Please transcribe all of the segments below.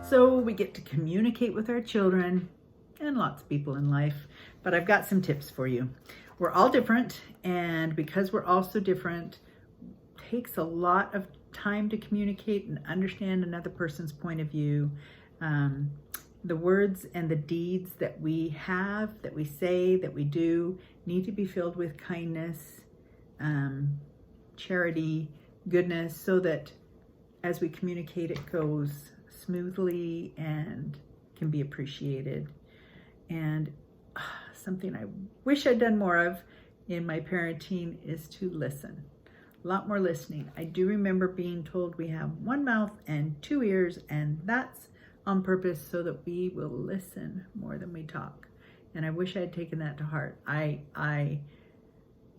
So we get to communicate with our children and lots of people in life, but I've got some tips for you. We're all different, and because we're all so different, it takes a lot of time to communicate and understand another person's point of view. The words and the deeds that we have, that we say, that we do, need to be filled with kindness, charity, goodness, so that as we communicate, it goes smoothly and can be appreciated. And something I wish I'd done more of in my parenting is to listen. A lot more listening. I do remember being told we have one mouth and two ears, and that's on purpose so that we will listen more than we talk. And I wish I had taken that to heart. I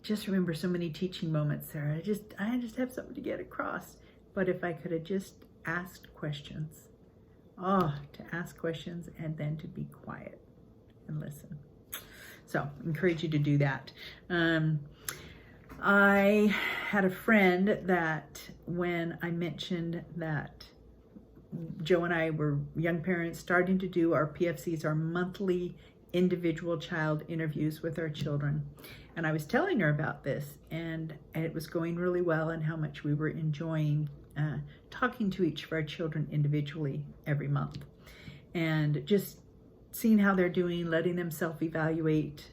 just remember so many teaching moments there. I just have something to get across. But if I could have just asked questions. To ask questions and then to be quiet and listen. So I encourage you to do that. I had a friend that when I mentioned that Joe and I were young parents starting to do our PFCs, our monthly individual child interviews with our children. And I was telling her about this, and it was going really well, and how much we were enjoying talking to each of our children individually every month. And just seeing how they're doing, letting them self-evaluate,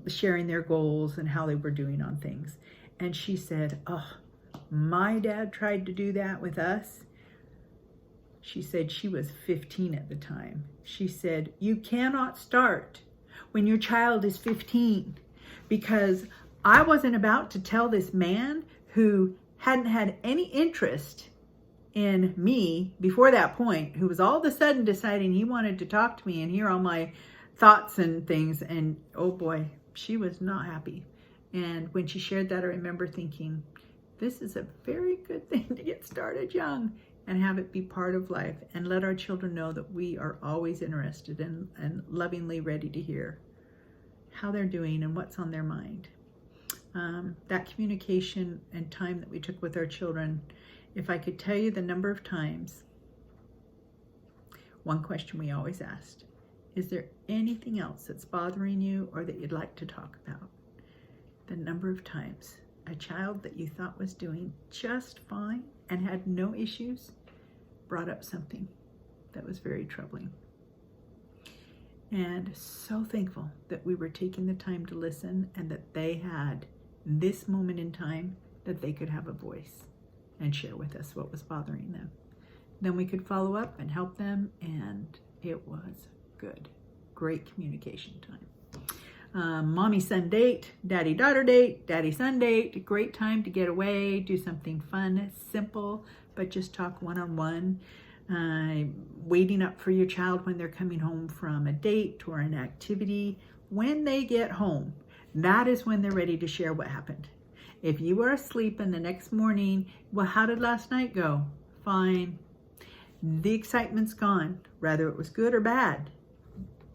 sharing their goals and how they were doing on things. And she said, my dad tried to do that with us. She said she was 15 at the time. She said, you cannot start when your child is 15, because I wasn't about to tell this man who hadn't had any interest in me before that point, who was all of a sudden deciding he wanted to talk to me and hear all my thoughts and things. And oh boy, she was not happy. And when she shared that, I remember thinking, this is a very good thing to get started young and have it be part of life, and let our children know that we are always interested in and lovingly ready to hear how they're doing and what's on their mind. That communication and time that we took with our children, if I could tell you the number of times, one question we always asked, is there anything else that's bothering you or that you'd like to talk about? The number of times a child that you thought was doing just fine and had no issues brought up something that was very troubling. And so thankful that we were taking the time to listen, and that they had this moment in time that they could have a voice and share with us what was bothering them. Then we could follow up and help them, and it was good. Great communication time. Mommy-son date, daddy-daughter date, daddy-son date, great time to get away, do something fun, simple, but just talk one-on-one. Waiting up for your child when they're coming home from a date or an activity. When they get home, that is when they're ready to share what happened. If you were asleep and the next morning, well, how did last night go? Fine. The excitement's gone. Whether it was good or bad,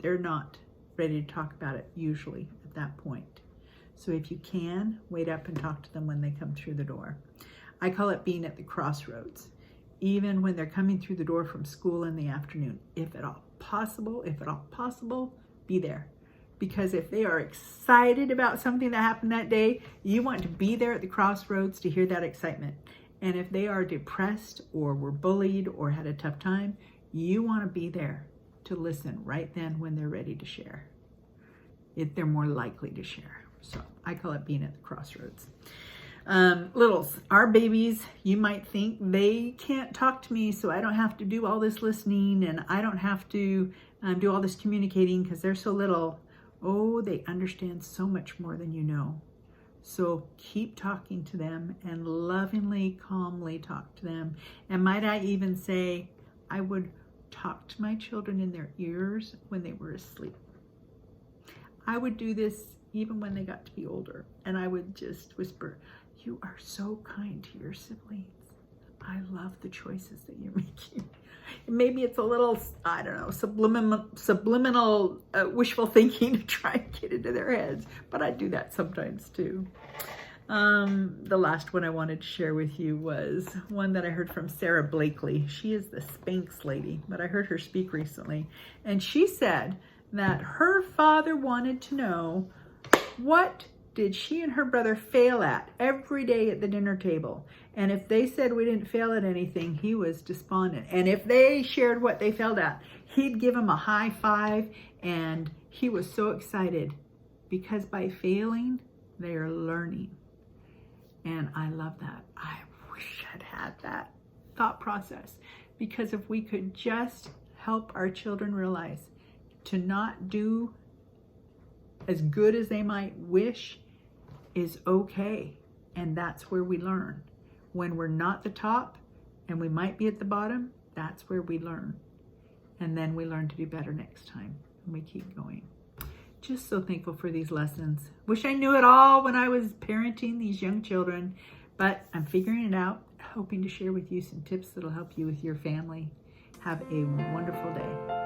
they're not ready to talk about it usually at that point. So if you can, wait up and talk to them when they come through the door. I call it being at the crossroads. Even when they're coming through the door from school in the afternoon, if at all possible, be there. Because if they are excited about something that happened that day, you want to be there at the crossroads to hear that excitement. And if they are depressed or were bullied or had a tough time, you want to be there to listen right then when they're ready to share. If they're more likely to share. So I call it being at the crossroads. Littles, our babies, you might think they can't talk to me, so I don't have to do all this listening, and I don't have to do all this communicating because they're so little. Oh, they understand so much more than you know. So keep talking to them and lovingly, calmly talk to them. And might I even say, I would talk to my children in their ears when they were asleep. I would do this even when they got to be older, and I would just whisper, you are so kind to your siblings. I love the choices that you're making. Maybe it's a little, I don't know, subliminal wishful thinking to try and get into their heads, but I do that sometimes too. The last one I wanted to share with you was one that I heard from Sarah Blakely. She is the Spanx lady, but I heard her speak recently. And she said that her father wanted to know, what did she and her brother fail at every day at the dinner table? And if they said we didn't fail at anything, he was despondent. And if they shared what they failed at, he'd give them a high five, and he was so excited because by failing, they are learning. And I love that. I wish I'd had that thought process, because if we could just help our children realize to not do as good as they might wish is okay. And that's where we learn. When we're not the top and we might be at the bottom, that's where we learn. And then we learn to do better next time. And we keep going. Just so thankful for these lessons. Wish I knew it all when I was parenting these young children, but I'm figuring it out, hoping to share with you some tips that'll help you with your family. Have a wonderful day.